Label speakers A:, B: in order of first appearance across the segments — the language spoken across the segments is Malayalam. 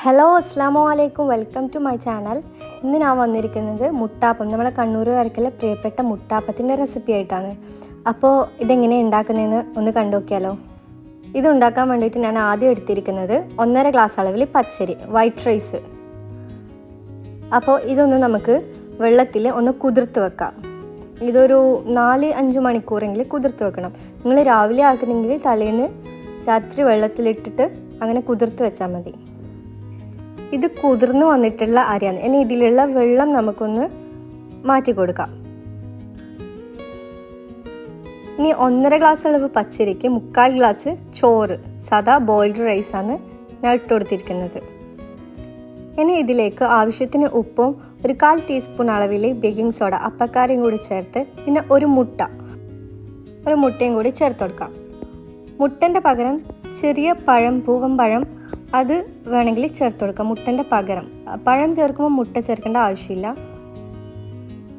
A: ഹലോ അസ്സാം വലൈക്കും, വെൽക്കം ടു മൈ ചാനൽ. ഇന്ന് ഞാൻ വന്നിരിക്കുന്നത് മുട്ടാപ്പം, നമ്മളെ കണ്ണൂരുകാർക്കുള്ള പ്രിയപ്പെട്ട മുട്ടാപ്പത്തിൻ്റെ റെസിപ്പി ആയിട്ടാണ്. അപ്പോൾ ഇതെങ്ങനെ ഉണ്ടാക്കുന്നതെന്ന് ഒന്ന് കണ്ടു നോക്കിയാലോ. ഇതുണ്ടാക്കാൻ വേണ്ടിയിട്ട് ഞാൻ ആദ്യം എടുത്തിരിക്കുന്നത് 1.5 ഗ്ലാസ് അളവിൽ പച്ചരി, വൈറ്റ് റൈസ്. അപ്പോൾ ഇതൊന്ന് നമുക്ക് വെള്ളത്തിൽ ഒന്ന് കുതിർത്ത് വെക്കാം. ഇതൊരു 4-5 മണിക്കൂറെങ്കിലും കുതിർത്ത് വെക്കണം. നിങ്ങൾ രാവിലെ ആക്കുന്നെങ്കിൽ തലേന്ന് രാത്രി വെള്ളത്തിലിട്ടിട്ട് അങ്ങനെ കുതിർത്ത് വെച്ചാൽ മതി. ഇത് കുതിർന്ന് വന്നിട്ടുള്ള അരിയാണ്. ഇനി ഇതിലുള്ള വെള്ളം നമുക്കൊന്ന് മാറ്റി കൊടുക്കാം. ഇനി 1.5 ഗ്ലാസ് അളവ് പച്ചരിക്ക് 3/4 ഗ്ലാസ് ചോറ്, സാധാ ബോയിൽഡ് റൈസാണ് ഞാൻ ഇട്ട് കൊടുത്തിരിക്കുന്നത്. ഇനി ഇതിലേക്ക് ആവശ്യത്തിന് ഉപ്പും 1/4 ടീസ്പൂൺ അളവിൽ ബേക്കിംഗ് സോഡ, അപ്പക്കാരയും കൂടി ചേർത്ത്, പിന്നെ ഒരു മുട്ടയും കൂടി ചേർത്ത് കൊടുക്കാം. മുട്ടൻ്റെ പകരം ചെറിയ പഴം, പൂവൻ പഴം, അത് വേണമെങ്കിൽ ചേർത്ത് കൊടുക്കാം. മുട്ടൻ്റെ പകരം പഴം ചേർക്കുമ്പോൾ മുട്ട ചേർക്കേണ്ട ആവശ്യമില്ല.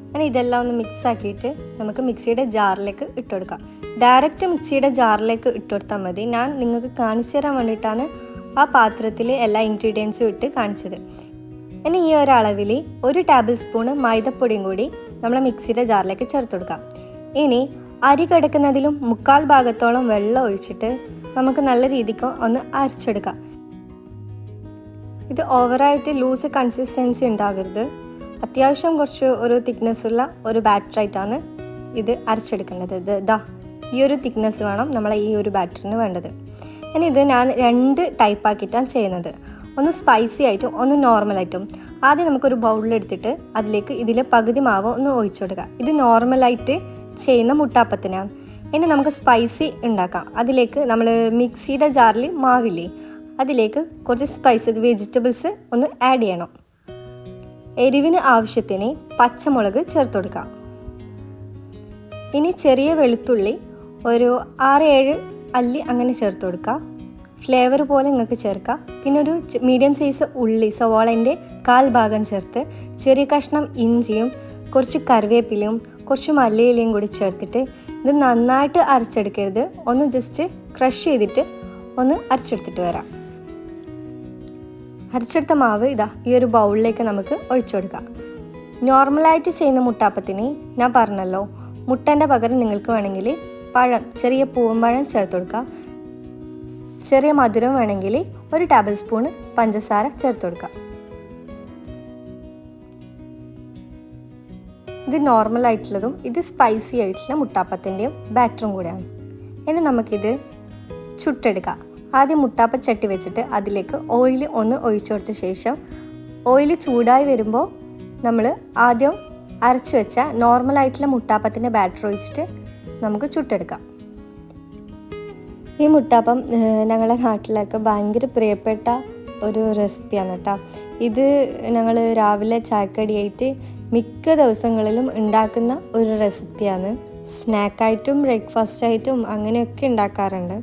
A: അങ്ങനെ ഇതെല്ലാം ഒന്ന് മിക്സ് ആക്കിയിട്ട് നമുക്ക് മിക്സിയുടെ ജാറിലേക്ക് ഇട്ട് കൊടുക്കാം. ഡയറക്റ്റ് മിക്സിയുടെ ജാറിലേക്ക് ഇട്ട് കൊടുത്താൽ മതി. ഞാൻ നിങ്ങൾക്ക് കാണിച്ചു തരാൻ വേണ്ടിയിട്ടാണ് ആ പാത്രത്തിൽ എല്ലാ ഇൻഗ്രീഡിയൻസും ഇട്ട് കാണിച്ചത്. ഇനി ഈ ഒരു അളവിൽ 1 ടേബിൾ സ്പൂണ് മൈദപ്പൊടിയും കൂടി നമ്മൾ മിക്സിയുടെ ജാറിലേക്ക് ചേർത്ത് കൊടുക്കാം. ഇനി അരി കിടക്കുന്നതിലും 3/4 ഭാഗത്തോളം വെള്ളം ഒഴിച്ചിട്ട് നമുക്ക് നല്ല രീതിക്ക് ഒന്ന് അരച്ചെടുക്കാം. ഇത് ഓവറായിട്ട് ലൂസ് കൺസിസ്റ്റൻസി ഉണ്ടാവരുത്. അത്യാവശ്യം കുറച്ച് ഒരു തിക്നെസ് ഉള്ള ഒരു ബാറ്ററായിട്ടാണ് ഇത് അരച്ചെടുക്കേണ്ടത്. ഈ ഒരു തിക്നെസ് വേണം നമ്മളെ ഈ ഒരു ബാറ്ററിന് വേണ്ടത്. ഇനി ഇത് ഞാൻ 2 ടൈപ്പാക്കിയിട്ടാണ് ചെയ്യുന്നത്. ഒന്ന് സ്പൈസി ആയിട്ടും ഒന്ന് നോർമലായിട്ടും. ആദ്യം നമുക്കൊരു ബൗളിലെടുത്തിട്ട് അതിലേക്ക് ഇതിൽ പകുതി മാവ് ഒന്ന് ഒഴിച്ചു കൊടുക്കുക. ഇത് നോർമലായിട്ട് ചെയ്യുന്ന മുട്ടാപ്പത്തിനാണ്. ഇനി നമുക്ക് സ്പൈസി ഉണ്ടാക്കാം. അതിലേക്ക് നമ്മൾ മിക്സിയുടെ ജാറിൽ മാവില്ലേ, അതിലേക്ക് കുറച്ച് സ്പൈസസ്, വെജിറ്റബിൾസ് ഒന്ന് ആഡ് ചെയ്യണം. എരിവിന് ആവശ്യത്തിന് പച്ചമുളക് ചേർത്ത് കൊടുക്കാം. ഇനി ചെറിയ വെളുത്തുള്ളി ഒരു 6-7 അല്ലി അങ്ങനെ ചേർത്ത് കൊടുക്കുക. ഫ്ലേവർ പോലെ നിങ്ങൾക്ക് ചേർക്കാം. പിന്നെ ഒരു മീഡിയം സൈസ് ഉള്ളി, സവാളേൻ്റെ 1/4 ഭാഗം ചേർത്ത്, ചെറിയ കഷ്ണം ഇഞ്ചിയും കുറച്ച് കറിവേപ്പിലയും കുറച്ച് മല്ലിയിലയും കൂടി ചേർത്തിട്ട് ഇത് നന്നായിട്ട് അരച്ചെടുക്കരുത്. ഒന്ന് ജസ്റ്റ് ക്രഷ് ചെയ്തിട്ട് ഒന്ന് അരച്ചെടുത്തിട്ട് വരാം. അരച്ചെടുത്ത മാവ് ഈ ഒരു ബൗളിലേക്ക് നമുക്ക് ഒഴിച്ചു കൊടുക്കാം. നോർമലായിട്ട് ചെയ്യുന്ന മുട്ടാപ്പത്തിന് ഞാൻ പറഞ്ഞല്ലോ, മുട്ടൻ്റെ പകരം നിങ്ങൾക്ക് വേണമെങ്കിൽ പഴം, ചെറിയ പൂവൻ ചേർത്ത് കൊടുക്കുക. ചെറിയ മധുരം വേണമെങ്കിൽ 1 ടേബിൾ സ്പൂണ് പഞ്ചസാര ചേർത്ത് കൊടുക്കുക. ഇത് നോർമലായിട്ടുള്ളതും ഇത് സ്പൈസി ആയിട്ടുള്ള മുട്ടാപ്പത്തിൻ്റെയും ബാറ്ററും കൂടെയാണ്. ഇനി നമുക്കിത് ചുട്ടെടുക്കാം. ആദ്യം മുട്ടാപ്പ ചട്ടി വെച്ചിട്ട് അതിലേക്ക് ഓയിൽ ഒന്ന് ഒഴിച്ചു കൊടുത്ത ശേഷം ഓയിൽ ചൂടായി വരുമ്പോൾ നമ്മൾ ആദ്യം അരച്ച് വെച്ച നോർമലായിട്ടുള്ള മുട്ടാപ്പത്തിൻ്റെ ബാറ്റർ ഒഴിച്ചിട്ട് നമുക്ക് ചുട്ടെടുക്കാം. ഈ മുട്ടാപ്പം ഞങ്ങളുടെ നാട്ടിലൊക്കെ ഭയങ്കര പ്രിയപ്പെട്ട ഒരു റെസിപ്പിയാണ് കേട്ടോ. ഇത് ഞങ്ങൾ രാവിലെ ചായക്കടിയായിട്ട് മിക്ക ദിവസങ്ങളിലും ഉണ്ടാക്കുന്ന ഒരു റെസിപ്പിയാണ്. സ്നാക്കായിട്ടും ബ്രേക്ക്ഫാസ്റ്റായിട്ടും അങ്ങനെയൊക്കെ ഉണ്ടാക്കാറുണ്ട്.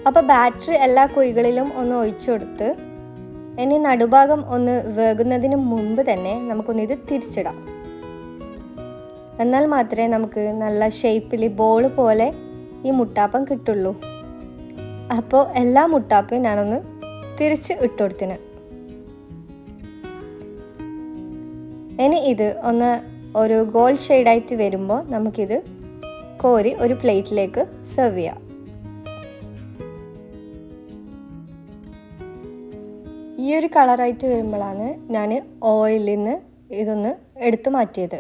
A: അപ്പോൾ ബാറ്ററി എല്ലാ കുഴികളിലും ഒന്ന് ഒഴിച്ചു കൊടുത്ത് ഇനി നടുഭാഗം ഒന്ന് വേകുന്നതിന് മുമ്പ് തന്നെ നമുക്കൊന്ന് ഇത് തിരിച്ചിടാം. എന്നാൽ മാത്രമേ നമുക്ക് നല്ല ഷേപ്പിൽ ബോൾ പോലെ ഈ മുട്ടാപ്പം കിട്ടുള്ളൂ. അപ്പോൾ എല്ലാ മുട്ടാപ്പയും ഞാനൊന്ന് തിരിച്ച് ഇട്ട് കൊടുത്തിന്. ഇനി ഇത് ഒന്ന് ഒരു ഗോൾഡ് ഷെയ്ഡായിട്ട് വരുമ്പോൾ നമുക്കിത് കോരി ഒരു പ്ലേറ്റിലേക്ക് സെർവ് ചെയ്യാം. ഈ ഒരു കളറായിട്ട് വരുമ്പോഴാണ് ഞാൻ ഓയിലിൽ നിന്ന് ഇതൊന്ന് എടുത്തു മാറ്റിയത്.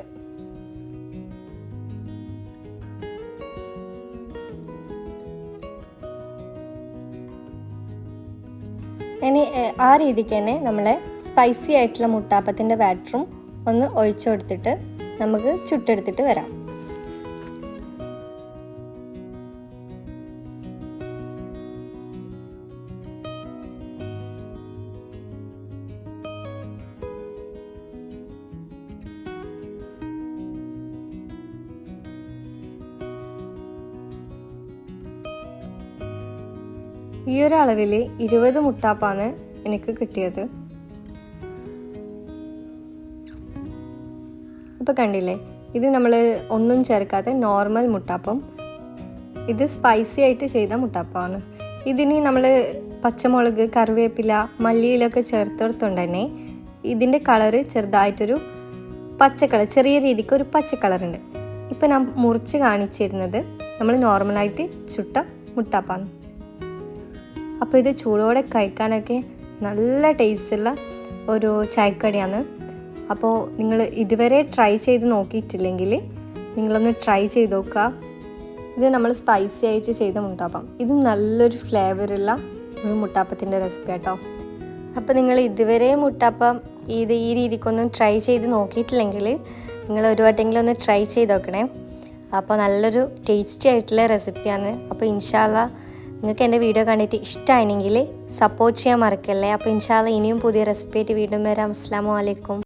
A: ഇനി ആ രീതിക്ക് തന്നെ നമ്മളെ സ്പൈസി ആയിട്ടുള്ള മുട്ടാപ്പത്തിൻ്റെ ബാറ്ററും ഒന്ന് ഒഴിച്ചു കൊടുത്തിട്ട് നമുക്ക് ചുട്ടെടുത്തിട്ട് വരാം. ഈ ഒരു അളവിൽ 20 മുട്ടാപ്പാണ് എനിക്ക് കിട്ടിയത്. ഇപ്പോൾ കണ്ടില്ലേ, ഇത് നമ്മൾ ഒന്നും ചേർക്കാതെ നോർമൽ മുട്ടാപ്പം. ഇത് സ്പൈസി ആയിട്ട് ചെയ്ത മുട്ടാപ്പമാണ്. ഇതിനി നമ്മൾ പച്ചമുളക്, കറിവേപ്പില, മല്ലിയിലൊക്കെ ചേർത്തെടുത്തോണ്ട് തന്നെ ഇതിൻ്റെ കളറ് ചെറുതായിട്ടൊരു പച്ച കളർ, ചെറിയ രീതിക്ക് ഒരു പച്ച കളറുണ്ട്. ഇപ്പം ഞാൻ മുറിച്ച് കാണിച്ചിരുന്നത് നമ്മൾ നോർമലായിട്ട് ചുട്ട മുട്ടാപ്പാന്ന്. അപ്പോൾ ഇത് ചൂടോടെ കഴിക്കാനൊക്കെ നല്ല ടേസ്റ്റുള്ള ഒരു ചായക്കടിയാണ്. അപ്പോൾ നിങ്ങൾ ഇതുവരെ ട്രൈ ചെയ്ത് നോക്കിയിട്ടില്ലെങ്കിൽ നിങ്ങളൊന്ന് ട്രൈ ചെയ്ത് നോക്കുക. ഇത് നമ്മൾ സ്പൈസി ആയിട്ട് ചെയ്ത മുട്ടാപ്പം. ഇത് നല്ലൊരു ഫ്ലേവറുള്ള ഒരു മുട്ടാപ്പത്തിൻ്റെ റെസിപ്പി കേട്ടോ. അപ്പോൾ നിങ്ങൾ ഇതുവരെ മുട്ടാപ്പം ഈ രീതിക്കൊന്നും ട്രൈ ചെയ്ത് നോക്കിയിട്ടില്ലെങ്കിൽ നിങ്ങൾ ഒരു വട്ടെങ്കിലും ഒന്ന് ട്രൈ ചെയ്ത് നോക്കണേ. അപ്പോൾ നല്ലൊരു ടേസ്റ്റി ആയിട്ടുള്ള റെസിപ്പിയാണ്. അപ്പോൾ ഇൻഷാ അല്ലാഹ് നിങ്ങൾക്ക് എൻ്റെ വീഡിയോ കണ്ടിട്ട് ഇഷ്ടമായെങ്കിൽ സപ്പോർട്ട് ചെയ്യാൻ മറക്കല്ലേ. അപ്പോൾ ഇൻഷാ അല്ലാഹ് ഇനിയും പുതിയ റെസിപ്പി ആയിട്ട് വീണ്ടും വരാം. അസ്സലാമു അലൈക്കും.